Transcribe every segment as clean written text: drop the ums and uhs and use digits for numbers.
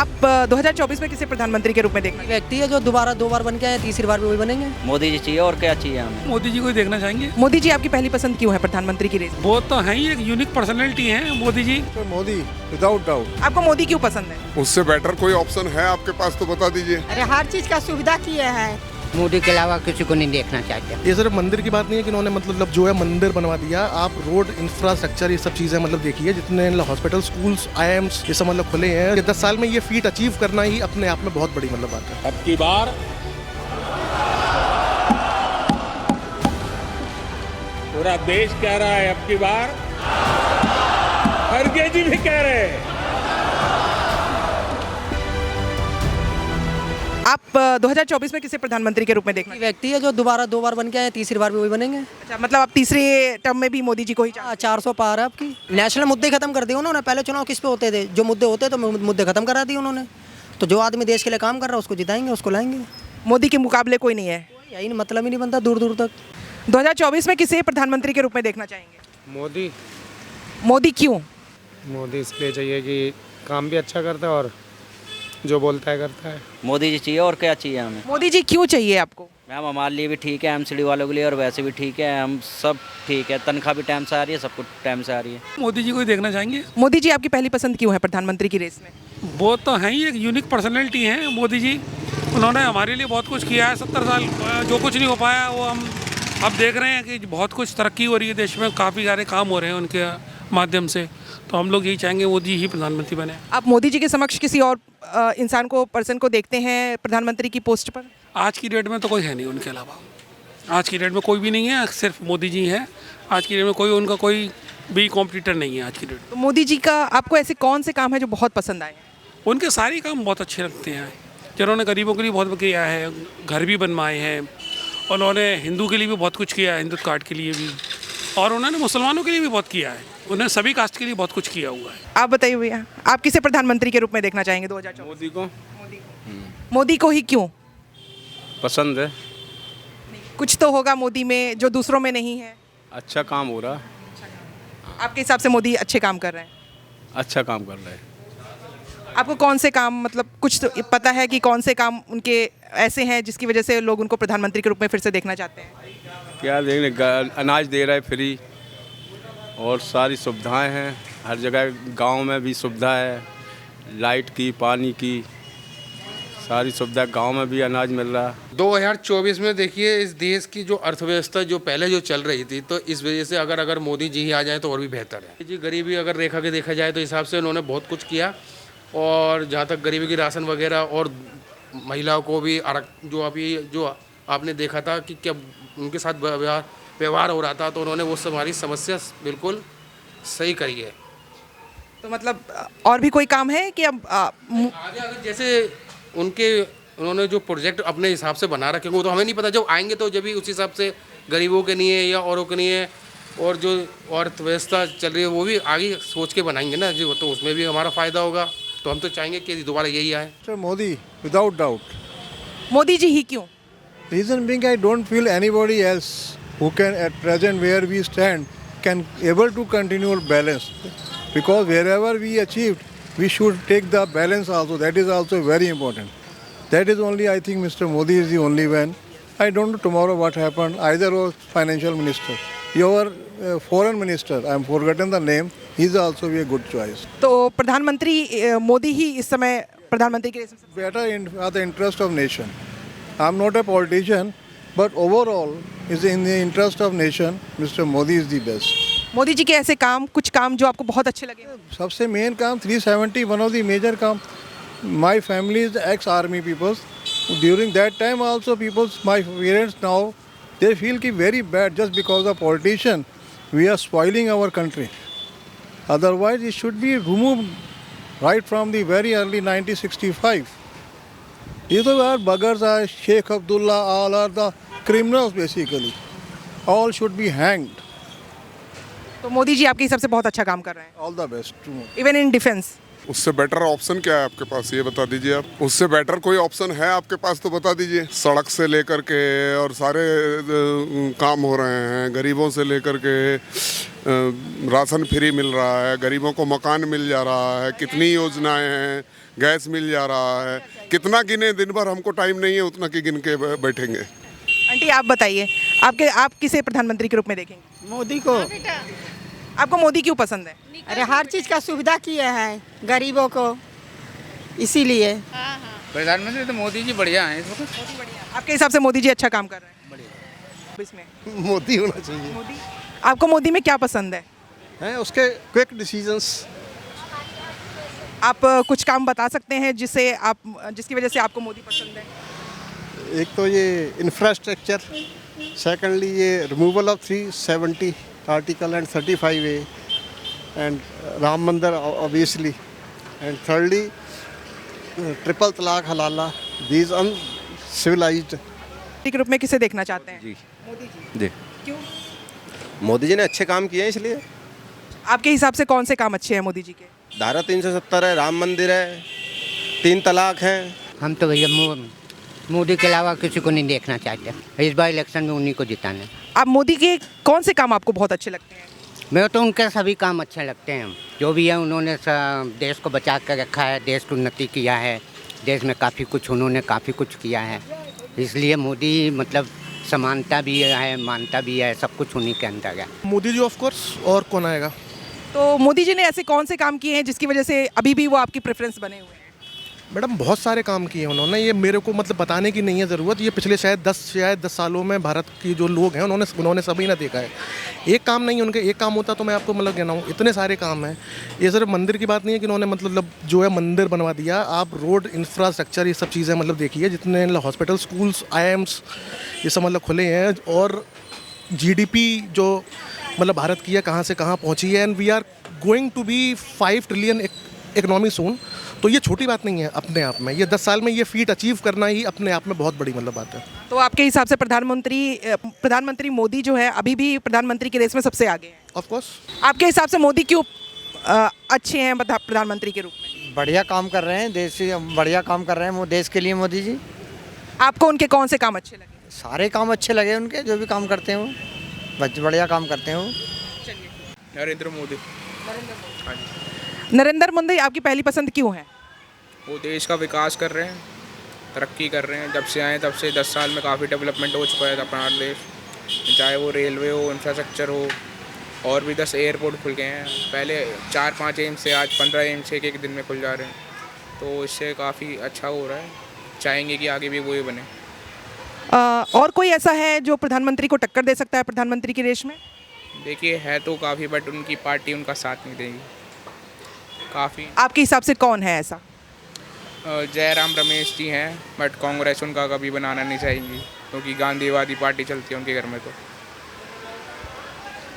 आप 2024 में किसे प्रधानमंत्री के रूप में देखना व्यक्ति है जो दोबारा 2 बार बन के आए, तीसरी बार भी वही बनेंगे। मोदी जी चाहिए और क्या चाहिए हमें। मोदी जी को ही देखना चाहेंगे। मोदी जी आपकी पहली पसंद क्यों है प्रधानमंत्री की रेस में? वो तो है ही एक यूनिक पर्सनैलिटी है मोदी जी। Modi without doubt. आपको मोदी क्यों पसंद है? उससे बेटर कोई ऑप्शन है आपके पास तो बता दीजिए। अरे हर चीज का सुविधा किए हैं। मोदी के अलावा किसी को नहीं देखना चाहते। ये सिर्फ मंदिर की बात नहीं है कि इन्होंने मतलब जो है मंदिर बनवा दिया। आप रोड इंफ्रास्ट्रक्चर ये सब चीज़ें मतलब देखिए, जितने हॉस्पिटल स्कूल्स IIMs ये सब मतलब खुले हैं। ये 10 साल में ये फीट अचीव करना ही अपने आप में बहुत बड़ी मतलब बात है। अब की बार पूरा देश कह रहा है, अब की बार खड़गे जी भी कह रहे हैं। आप 2024 में किसे प्रधानमंत्री के रूप में देखना? व्यक्ति है जो दोबारा 2 बार बन के आए, तीसरी बार भी वही बनेंगे। अच्छा, मतलब आप तीसरे टर्म में भी मोदी जी को ही चाहते 400 पार है आपकी। नेशनल मुद्दे खत्म कर दिए उन्होंने। पहले चुनाव किस पे होते थे? जो मुद्दे होते तो मुद्दे खत्म करा दिए उन्होंने। तो जो आदमी देश के लिए काम कर रहा है उसको जिताएंगे, उसको लाएंगे। हैं? मोदी के मुकाबले कोई नहीं है। यही मतलब ही नहीं बनता दूर दूर तक। 2024 में किसे प्रधानमंत्री के रूप में देखना चाहेंगे? मोदी। मोदी क्यों? मोदी इसलिए चाहिए कि काम भी अच्छा करता है और जो बोलता है करता है। मोदी जी चाहिए और क्या चाहिए हमें। मोदी जी क्यों चाहिए आपको? मैम हमारे लिए भी ठीक है, MCD वालों के लिए और वैसे भी ठीक है, हम सब ठीक है। तनख्वाह भी टाइम से आ रही है, सब कुछ टाइम से आ रही है। मोदी जी को ही देखना चाहेंगे। मोदी जी आपकी पहली पसंद क्यों है प्रधानमंत्री की रेस में? वो तो है ही एक यूनिक पर्सनैलिटी है मोदी जी। उन्होंने हमारे लिए बहुत कुछ किया है। 70 साल जो कुछ नहीं हो पाया वो हम अब देख रहे हैं कि बहुत कुछ तरक्की हो रही है देश में। काफ़ी सारे काम हो रहे हैं उनके माध्यम से। तो हम लोग यही चाहेंगे मोदी ही प्रधानमंत्री बने। आप मोदी जी के समक्ष किसी और इंसान को, पर्सन को देखते हैं प्रधानमंत्री की पोस्ट पर? आज की डेट में तो कोई है नहीं उनके अलावा। आज की डेट में कोई भी नहीं है, सिर्फ मोदी जी हैं। आज की डेट में कोई उनका कोई भी कॉम्पिटिटर नहीं है आज की डेट में। तो मोदी जी का आपको ऐसे कौन से काम है जो बहुत पसंद आए? उनके सारे काम बहुत अच्छे लगते हैं। जिन्होंने गरीबों के लिए बहुत किया है, घर भी बनवाए हैं। उन्होंने हिंदू के लिए भी बहुत कुछ किया है, हिंदू कार्ड के लिए भी। और उन्होंने मुसलमानों के लिए भी बहुत किया है। उन्होंने सभी कास्ट के लिए बहुत कुछ किया हुआ है। आप बताइए भैया, आप किसे प्रधानमंत्री के रूप में देखना चाहेंगे 2024? मोदी को मोदी को ही क्यों? पसंद है। कुछ तो होगा मोदी में जो दूसरों में नहीं है। अच्छा काम हो रहा। आपके हिसाब से मोदी अच्छे काम कर रहे हैं? अच्छा काम कर रहे हैं। आपको कौन से काम, मतलब कुछ तो पता है कि कौन से काम उनके ऐसे हैं जिसकी वजह से लोग उनको प्रधानमंत्री के रूप में फिर से देखना चाहते हैं? क्या देखने, अनाज दे रहा है फ्री और सारी सुविधाएं हैं हर जगह। गांव में भी सुविधा है, लाइट की, पानी की, सारी सुविधा। गांव में भी अनाज मिल रहा है। 2024 में देखिए इस देश की जो अर्थव्यवस्था जो पहले जो चल रही थी, तो इस वजह से अगर मोदी जी ही आ जाए तो और भी बेहतर है जी। गरीबी अगर रेखा के देखा जाए तो हिसाब से उन्होंने बहुत कुछ किया। और जहाँ तक गरीबी की राशन वगैरह और महिलाओं को भी जो अभी जो आपने देखा था कि क्या उनके साथ व्यवहार हो रहा था, तो उन्होंने वो हमारी समस्या बिल्कुल सही करी है। तो मतलब और भी कोई काम है कि अब आगे अगर जैसे उन्होंने जो प्रोजेक्ट अपने हिसाब से बना रखे वो तो हमें नहीं पता। जब आएंगे तो जब भी उस हिसाब से गरीबों के लिए या औरों के लिए और जो अर्थव्यवस्था चल रही है वो भी आगे सोच के बनाएंगे ना जी। तो उसमें भी हमारा फ़ायदा होगा। तो हम तो चाहेंगे कि दोबारा यही आए। Mr. Modi without doubt. Modi ji ही क्यों? Reason being I don't feel anybody else who can at present where we stand can able to continue balance, because wherever we achieved we should take the balance also. That is also very important. That is only I think Mr. Modi is the only one. I don't know tomorrow what happened. Either was financial minister. Your foreign minister, I am forgotten the name. He is also a good choice. तो प्रधानमंत्री मोदी ही इस समय प्रधानमंत्री के race में Better in for the interest of nation. I am not a politician, but overall is in the interest of nation. Mr. Modi is the best. Modi ji के ऐसे काम, कुछ काम जो आपको बहुत अच्छे लगे? सबसे मेन काम 370 one of the major काम. My family is ex-army people. During that time also my parents now they feel ki very bad just because of politician. We are spoiling our country. Otherwise it should be removed right from the very early 1965. These are buggers, are Sheikh Abdullah, all are the criminals basically. All should be hanged. तो मोदी जी आपके हिसाब से बहुत अच्छा काम कर रहे हैं? All the best. Even in defence? उससे बेटर ऑप्शन क्या है आपके पास, ये बता दीजिए आप। उससे बेटर कोई ऑप्शन है आपके पास तो बता दीजिए। सड़क से लेकर के और सारे काम हो रहे हैं, गरीबों से लेकर के राशन फ्री मिल रहा है, गरीबों को मकान मिल जा रहा है, कितनी योजनाएं हैं, गैस मिल जा रहा है। कितना गिने, दिन भर हमको टाइम नहीं है उतना कि गिन के बैठेंगे। आंटी आप बताइए, आप किसे प्रधानमंत्री के रूप में देखेंगे? मोदी को। आपको मोदी क्यों पसंद है? अरे हर चीज का सुविधा किए हैं गरीबों को, इसीलिए। प्रधानमंत्री तो मोदी जी बढ़िया हैं। आपके हिसाब से मोदी जी अच्छा काम कर रहे हैं? बढ़िया। इसमें मोदी होना चाहिए। मोदी। आपको मोदी में क्या पसंद है? उसके क्विक डिसीजंस। आप कुछ काम बता सकते हैं जिसकी वजह से आपको मोदी पसंद है? एक तो ये इंफ्रास्ट्रक्चर, सेकेंडली ये removal of 370 article and 35A and Ram मंदिर ऑब्वियसली, एंड thirdly ट्रिपल तलाक हलाला, दीज अनसिविलाइज्ड। के रूप में किसे देखना चाहते हैं? जी मोदी जी। जी क्यों? मोदी जी ने अच्छे काम किए हैं इसलिए। आपके हिसाब से कौन से काम अच्छे हैं मोदी जी के? धारा 370 है, राम मंदिर है, 3 तलाक हैं। हम तो भैया मोदी के अलावा किसी को नहीं देखना चाहते। इस बार इलेक्शन में उन्हीं को जिताना है। आप मोदी के कौन से काम आपको बहुत अच्छे लगते हैं? मेरे तो उनके सभी काम अच्छे लगते हैं। जो भी है उन्होंने देश को बचा कर रखा है, देश की उन्नति किया है, देश में काफ़ी कुछ किया है। इसलिए मोदी मतलब समानता भी है, मानता भी है, सब कुछ उन्हीं के अंदर है। मोदी जी ऑफ कोर्स, और कौन आएगा? तो मोदी जी ने ऐसे कौन से काम किए हैं जिसकी वजह से अभी भी वो आपकी प्रेफरेंस बने हुए हैं? मैडम बहुत सारे काम किए उन्होंने, ये मेरे को मतलब बताने की नहीं है ज़रूरत। ये पिछले शायद 10 सालों में भारत की जो लोग हैं उन्होंने सभी ने देखा है। एक काम नहीं उनके, एक काम होता तो मैं आपको मतलब कहना हूँ, इतने सारे काम हैं। ये सिर्फ मंदिर की बात नहीं है कि उन्होंने मतलब जो है मंदिर बनवा दिया। आप रोड इंफ्रास्ट्रक्चर ये सब चीज़ें मतलब देखिए, जितने हॉस्पिटल, स्कूल्स, IIMs ये सब मतलब खुले हैं। और GDP जो मतलब भारत की है कहाँ से कहाँ पहुँची है, and we are going to be 5 trillion economy soon. तो ये छोटी बात नहीं है अपने आप में। ये 10 साल में ये फीट अचीव करना ही अपने आप में बहुत बड़ी मतलब बात है। तो आपके हिसाब से प्रधानमंत्री मोदी जो है अभी भी प्रधानमंत्री के रेस में सबसे आगे है? Of course. आपके हिसाब से मोदी क्यों अच्छे हैं प्रधानमंत्री के रूप में? बढ़िया काम कर रहे हैं, बढ़िया काम कर रहे हैं वो देश के लिए मोदी जी। आपको उनके कौन से काम अच्छे लगे? सारे काम अच्छे लगे उनके, जो भी काम करते हैं वो बढ़िया काम करते हैं वो। नरेंद्र मोदी। नरेंद्र मोदी आपकी पहली पसंद क्यों है? वो देश का विकास कर रहे हैं, तरक्की कर रहे हैं। जब से आए तब से 10 साल में काफ़ी डेवलपमेंट हो चुका है अपना देश, चाहे वो रेलवे हो, इंफ्रास्ट्रक्चर हो, और भी 10 एयरपोर्ट खुल गए हैं। पहले 4-5 एम्स से आज 15 एम्स एक दिन में खुल जा रहे हैं। तो इससे काफ़ी अच्छा हो रहा है। चाहेंगे कि आगे भी वही बने। और कोई ऐसा है जो प्रधानमंत्री को टक्कर दे सकता है प्रधानमंत्री की रेस में? देखिए है तो काफ़ी, बट उनकी पार्टी उनका साथ नहीं देगी काफ़ी। आपके हिसाब से कौन है ऐसा? जयराम रमेश जी हैं, बट कांग्रेस उनका कभी बनाना नहीं चाहेंगी क्योंकि गांधीवादी पार्टी चलती है उनके घर में।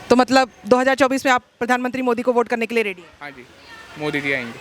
तो मतलब 2024 में आप प्रधानमंत्री मोदी को वोट करने के लिए रेडी हैं? हाँ जी, मोदी जी आएंगे।